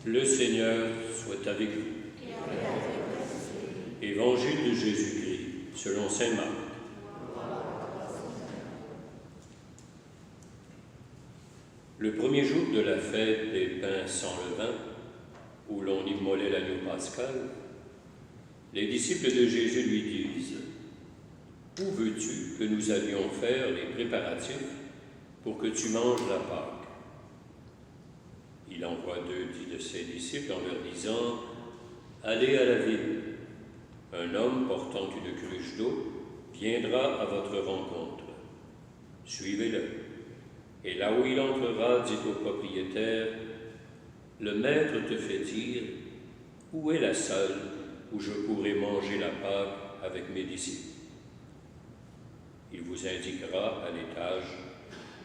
Le Seigneur soit avec vous. Évangile de Jésus-Christ, selon saint Marc. Le premier jour de la fête des pains sans levain, où l'on immolait l'agneau pascal, les disciples de Jésus lui disent « Où veux-tu que nous allions faire les préparatifs pour que tu manges la Pâque ?» Il envoie 2 de ses disciples en leur disant « Allez à la ville. Un homme portant une cruche d'eau viendra à votre rencontre. Suivez-le. Et là où il entrera, dites au propriétaire, « Le maître te fait dire, où est la salle où je pourrai manger la Pâque avec mes disciples ?» Il vous indiquera à l'étage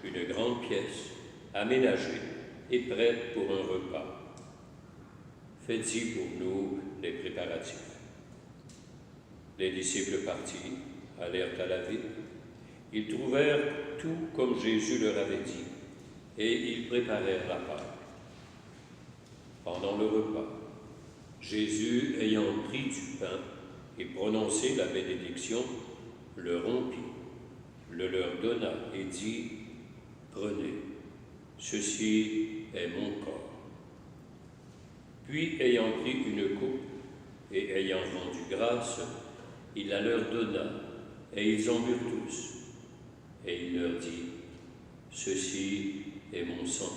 une grande pièce aménagée et prête pour un repas. Faites-y pour nous les préparatifs. Les disciples partis, allèrent à la ville. Ils trouvèrent tout comme Jésus leur avait dit, et ils préparèrent la Pâque. Pendant le repas, Jésus, ayant pris du pain et prononcé la bénédiction, le rompit, le leur donna et dit, « Prenez, ceci est mon corps. » Puis, ayant pris une coupe et ayant rendu grâce, il la leur donna, et ils en burent tous. Et il leur dit, « Ceci est mon sang,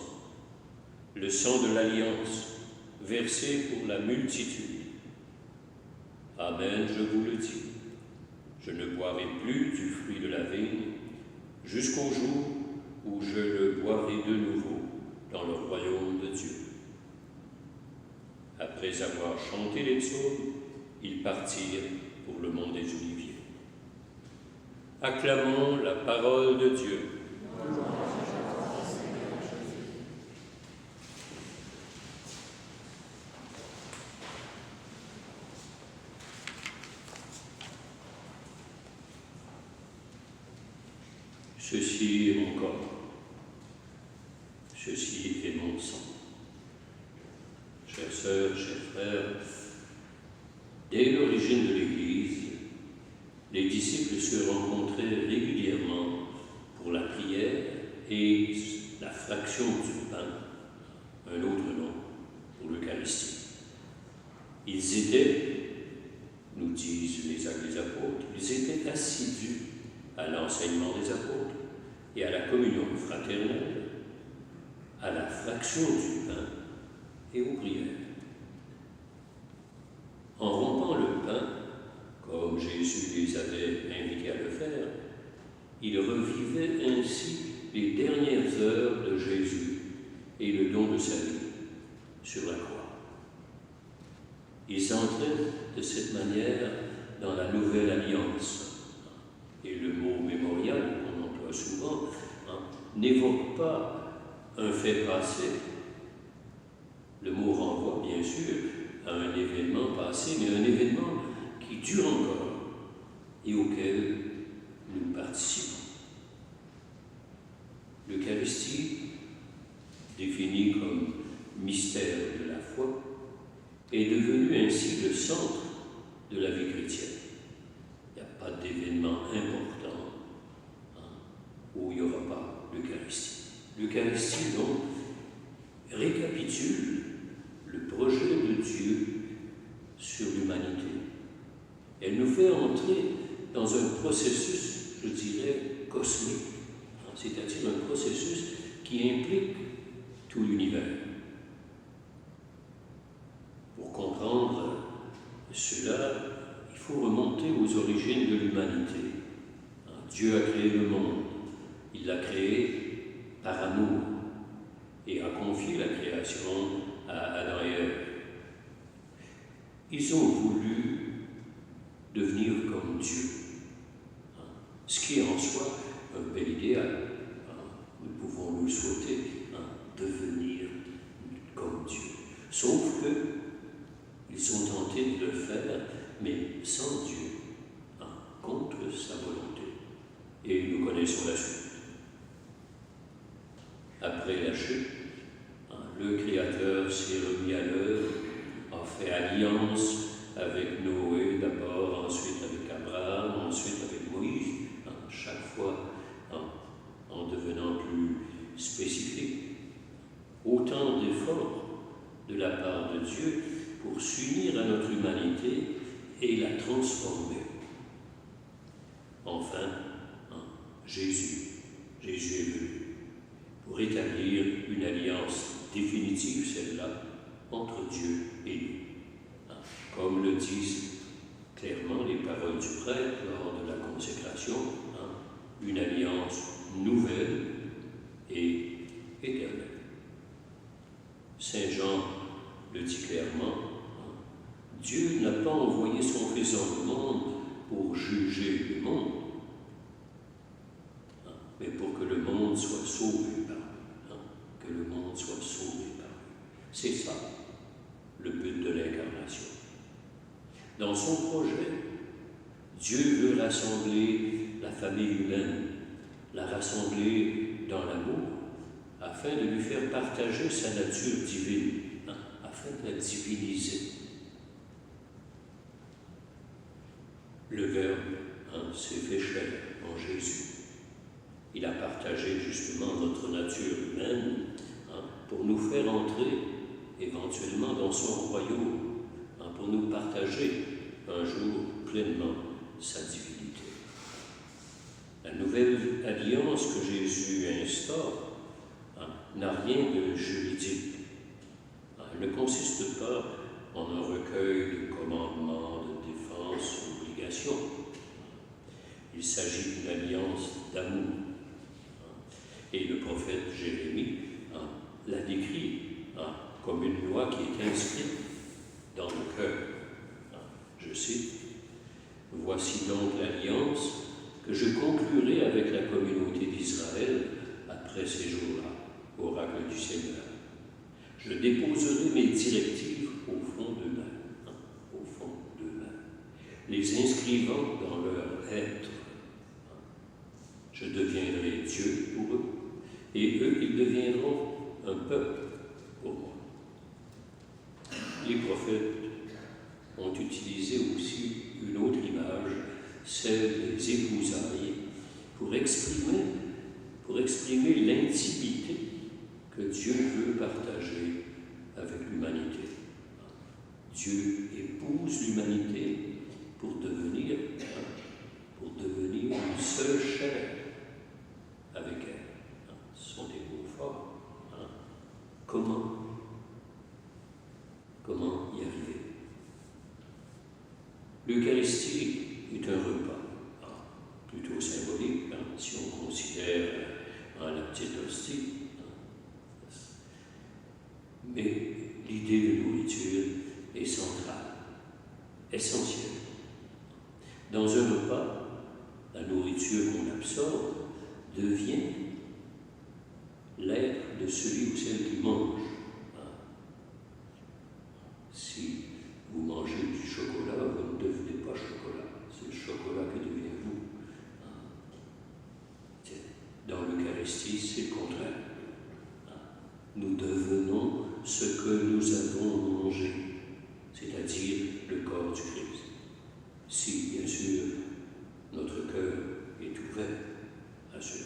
le sang de l'alliance, versé pour la multitude. Amen, je vous le dis, je ne boirai plus du fruit de la vigne jusqu'au jour où je le boirai de nouveau dans le royaume de Dieu. » Après avoir chanté les psaumes, ils partirent pour le mont des Oliviers. Acclamons la parole de Dieu. Ceci est mon corps, ceci est mon sang. Chères sœurs, chers frères, dès l'origine de l'Église, les disciples se rencontraient régulièrement pour la prière et la fraction du pain, un autre nom pour l'Eucharistie. Ils étaient, nous disent les apôtres, ils étaient assidus à l'enseignement des apôtres et à la communion fraternelle, à la fraction du pain et aux prières. En rompant le pain, comme Jésus les avait invités à le faire, ils revivaient ainsi les dernières heures de Jésus et le don de sa vie sur la croix. Ils entraient de cette manière dans la nouvelle alliance. Et le mot mémorial, qu'on emploie souvent, n'évoque pas un fait passé. Le mot renvoie bien sûr à un événement passé, mais un événement qui dure encore et auquel nous participons. L'Eucharistie, définie comme mystère de la foi, est devenue ainsi le centre de la vie chrétienne. Il n'y a pas d'événement important où il n'y aura pas l'Eucharistie. L'Eucharistie, donc, récapitule le projet de Dieu sur l'humanité. Elle nous fait entrer dans un processus, je dirais, cosmique, c'est-à-dire un processus qui implique tout l'univers. Pour comprendre cela, il faut remonter aux origines de l'humanité. Dieu a créé le monde, il l'a créé par amour et a confié la création à Adam et Ève. Ils ont voulu devenir comme Dieu, ce qui est en soi un bel idéal. Nous pouvons nous souhaiter devenir comme Dieu. Sauf que ils ont tenté de le faire, mais sans Dieu, contre sa volonté. Et nous connaissons la suite. Après la chute, le Créateur s'est remis à l'œuvre l'alliance avec Noé d'abord, ensuite avec Abraham, ensuite avec Moïse, chaque fois en devenant plus spécifique. Autant d'efforts de la part de Dieu pour s'unir à notre humanité et la transformer. Enfin, Jésus est venu pour établir une alliance définitive, celle-là, entre Dieu et nous. Comme le disent clairement les paroles du prêtre lors de la consécration, une alliance nouvelle et éternelle. Saint Jean le dit clairement, Dieu n'a pas envoyé son Fils dans le monde pour juger le monde, mais pour que le monde soit sauvé par lui. Que le monde soit sauvé par lui. C'est ça, le but de l'incarnation. Dans son projet, Dieu veut rassembler la famille humaine, la rassembler dans l'amour, afin de lui faire partager sa nature divine, afin de la diviniser. Le Verbe s'est fait chair en Jésus. Il a partagé justement notre nature humaine pour nous faire entrer éventuellement dans son royaume, pour nous partager un jour pleinement sa divinité. La nouvelle alliance que Jésus instaure n'a rien de juridique. Elle ne consiste pas en un recueil de commandements, de défense, d'obligations. Il s'agit d'une alliance d'amour. Et le prophète Jérémie l'a décrit comme une loi qui est inscrite dans le cœur. Je cite, « Voici donc l'alliance que je conclurai avec la communauté d'Israël après ces jours-là, oracle du Seigneur. Je déposerai mes directives au fond d'eux-mêmes, les inscrivant dans leur être. Je deviendrai Dieu pour eux, et eux, ils deviendront un peuple pour moi. » Les prophètes ont utilisé aussi une autre image, celle des épousailles, pour exprimer l'intimité que Dieu veut partager avec l'humanité. Dieu épouse l'humanité pour devenir une seule chair avec elle. Ce sont des mots forts. Comment y arriver? L'Eucharistie est un repas, plutôt symbolique, si on considère la petite hostie. Mais l'idée de nourriture est centrale, essentielle. Dans un repas, la nourriture qu'on absorbe devient l'être de celui ou celle qui mange. Si vous mangez du chocolat, vous ne devenez pas chocolat. C'est le chocolat qui devient vous. Dans l'Eucharistie, c'est le contraire. Nous devenons ce que nous avons mangé, c'est-à-dire le corps du Christ. Si, bien sûr, notre cœur est ouvert à cela.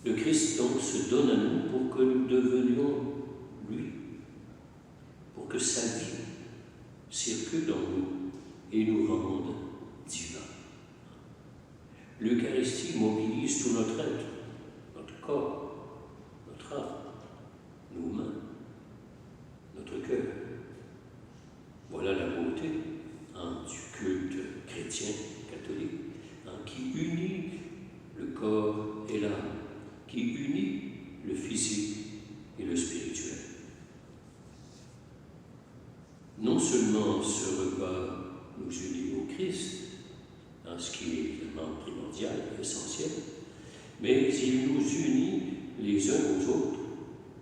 Le Christ, donc, se donne à nous pour que nous devenions lui, pour que sa vie circule en nous et nous rende divins. L'Eucharistie mobilise tout notre être, notre corps, notre âme, nos mains, notre cœur. Voilà la beauté du culte chrétien, catholique, qui unit le corps et l'âme, qui unit le physique et le spirituel. Non seulement ce repas nous unit au Christ, ce qui est évidemment primordial, essentiel, mais il nous unit les uns aux autres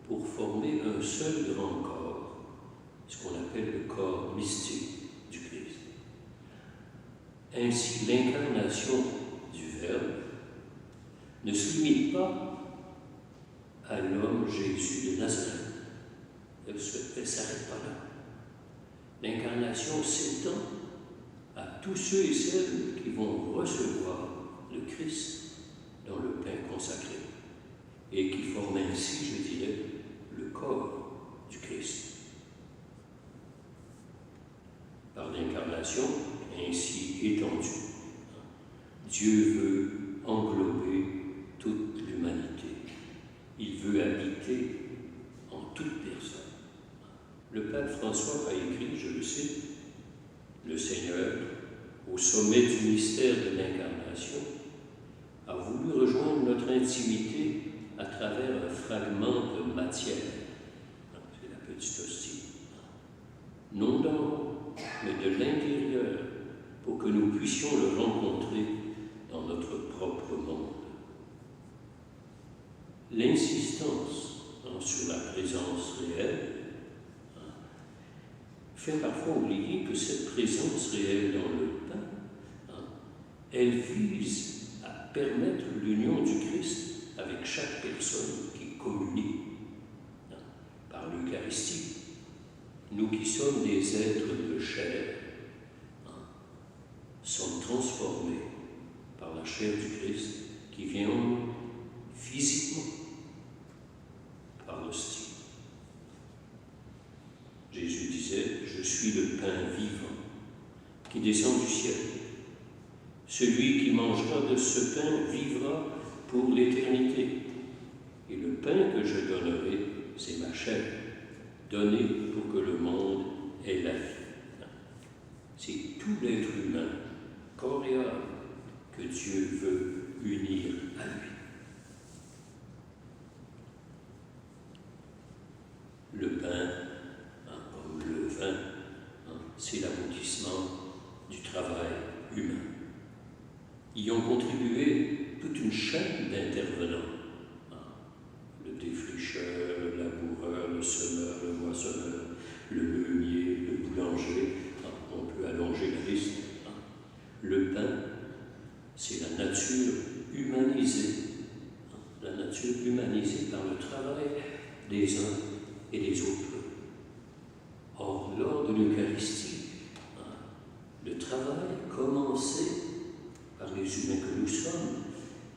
pour former un seul grand corps, ce qu'on appelle le corps mystique du Christ. Ainsi, l'incarnation du Verbe ne se limite pas à l'homme Jésus de Nazareth. Elle ne s'arrête pas là. l'incarnation s'étend à tous ceux et celles qui vont recevoir le Christ dans le pain consacré et qui forment ainsi, je dirais, le corps du Christ. Par l'incarnation ainsi étendue, Dieu veut englober toute l'humanité. Il veut habiter en toute personne. Le pape François a écrit, je le sais, le Seigneur, au sommet du mystère de l'incarnation, a voulu rejoindre notre intimité à travers un fragment de matière. C'est la petite hostie. Non d'en haut, mais de l'intérieur, pour que nous puissions le rencontrer dans notre propre monde. L'insistance sur la présence réelle fait parfois oublier que cette présence réelle dans le pain, elle vise à permettre l'union du Christ avec chaque personne qui communie par l'Eucharistie. Nous qui sommes des êtres de chair sommes transformés par la chair du Christ qui vient physiquement par l'hostie. Jésus disait, je suis le pain vivant qui descend du ciel. Celui qui mangera de ce pain vivra pour l'éternité. Et le pain que je donnerai, c'est ma chair, donnée pour que le monde ait la vie. C'est tout l'être humain, corps et âme, que Dieu veut unir à lui. Le pain, comme le vin, c'est l'aboutissement du travail humain. Y ont contribué toute une chaîne d'intervenants. Le défricheur, le laboureur, le semeur, le moissonneur, le meunier, le boulanger. On peut allonger la liste. Le pain, c'est la nature humanisée. La nature humanisée par le travail des uns et des autres. Or, lors de l'Eucharistie, le travail commencé par les humains que nous sommes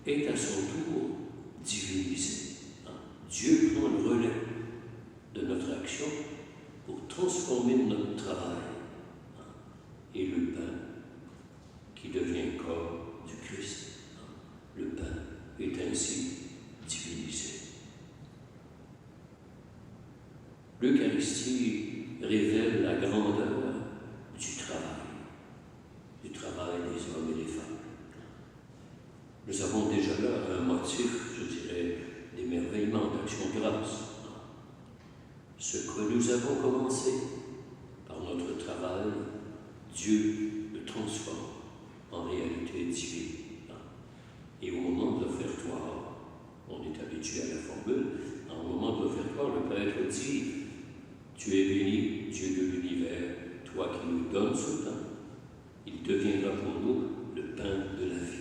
est à son tour divinisé. Dieu prend le relais de notre action pour transformer notre travail et le pain qui devient corps du Christ. Le pain est ainsi divinisé. L'Eucharistie révèle la grandeur du travail des hommes et des femmes. Nous avons déjà là un motif, je dirais, d'émerveillement, d'action de grâce. Ce que nous avons commencé par notre travail, Dieu le transforme en réalité divine. Et au moment de l'offertoire, on est habitué à la formule, au moment de l'offertoire, le prêtre dit « Tu es béni, Dieu de l'univers, toi qui nous donnes ce pain, il deviendra pour nous le pain de la vie. »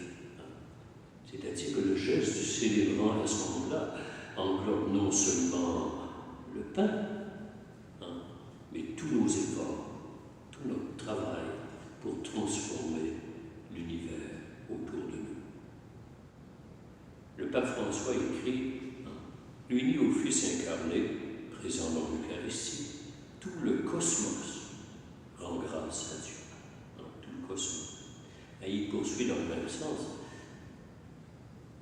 C'est-à-dire que le geste du célébrant à ce moment-là englobe non seulement le pain, mais tous nos efforts, tout notre travail pour transformer l'univers autour de nous. Le pape François écrit, uni au Fils incarné, présent dans l'Eucharistie, tout le cosmos rend grâce à Dieu. Tout le cosmos. Et il poursuit dans le même sens.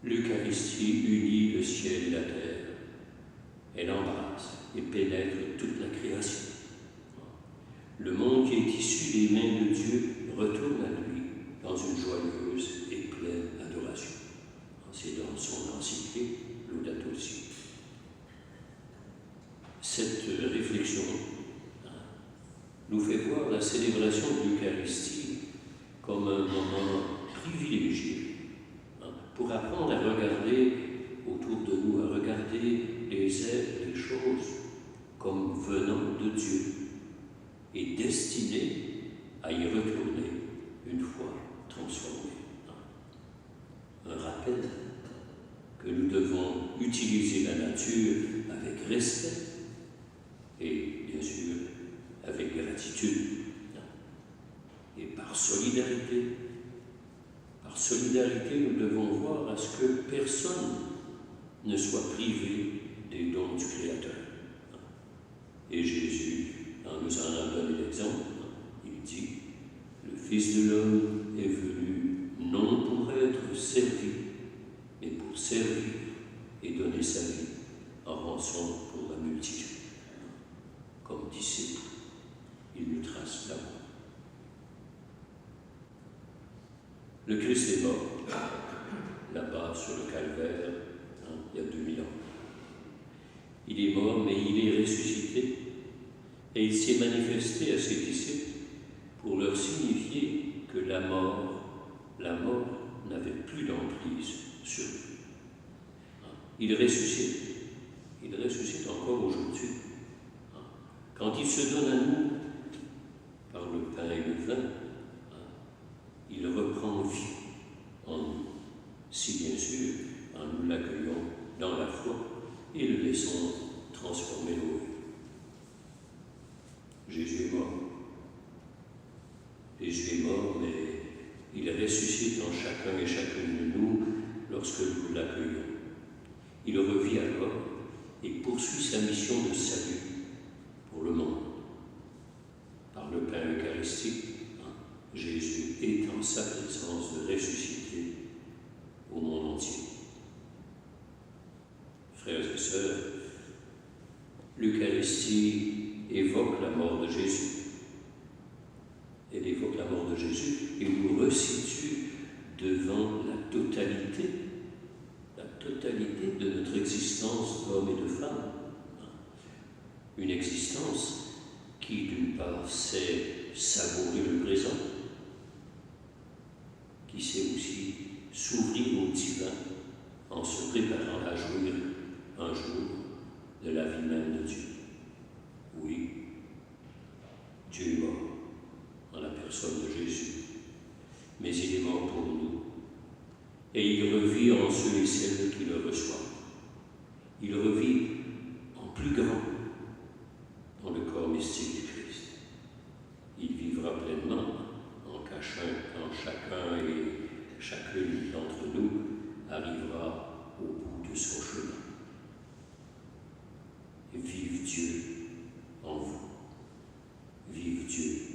L'Eucharistie unit le ciel et la terre. Elle embrasse et pénètre toute la création. Le monde qui est issu des mains de Dieu retourne à lui dans une joyeuse et pleine adoration. C'est dans son encyclique Laudato Si. Cette réflexion nous fait voir la célébration de l'Eucharistie comme un moment privilégié pour apprendre à regarder autour de nous, à regarder les êtres, les choses comme venant de Dieu et destinés à y retourner une fois transformés. Un rappel que nous devons utiliser la nature avec respect et bien sûr avec gratitude. vertu. Et par solidarité, nous devons voir à ce que personne ne soit privé des dons du Créateur. Et Jésus nous en a donné l'exemple. Il dit, le Fils de l'homme est venu non pour être servi, mais pour servir et donner sa vie en rançon pour la multitude. Comme disciple, il nous trace la voie. Le Christ est mort, là-bas sur le calvaire, il y a 2000 ans. Il est mort, mais il est ressuscité, et il s'est manifesté à ses disciples pour leur signifier que la mort n'avait plus d'emprise sur lui. Il ressuscite encore aujourd'hui. Quand il se donne à nous par le pain et le vin, il reprend vie en nous, si bien sûr nous l'accueillons dans la foi et le laissons transformer nos vies. Jésus est mort. Jésus est mort, mais il ressuscite en chacun et chacune de nous lorsque nous l'accueillons. Il revit alors et poursuit sa mission de salut pour le monde. Par le pain eucharistique, Jésus est en sa présence de ressusciter au monde entier. Frères et sœurs, l'Eucharistie évoque la mort de Jésus. Elle évoque la mort de Jésus et nous resitue devant la totalité de notre existence d'homme et de femme. Une existence qui, d'une part, sait savourer le présent, qui sait aussi s'ouvrir au divin en se préparant à jouir un jour de la vie même de Dieu. Oui, Dieu est mort en la personne de Jésus, mais il est mort pour nous, et il revit en ceux et celles qui le reçoivent. Il revit en plus grand dans le corps mystique du Christ. Il vivra pleinement en chacun et chacune d'entre nous arrivera au bout de son chemin. Vive Dieu en vous. Vive Dieu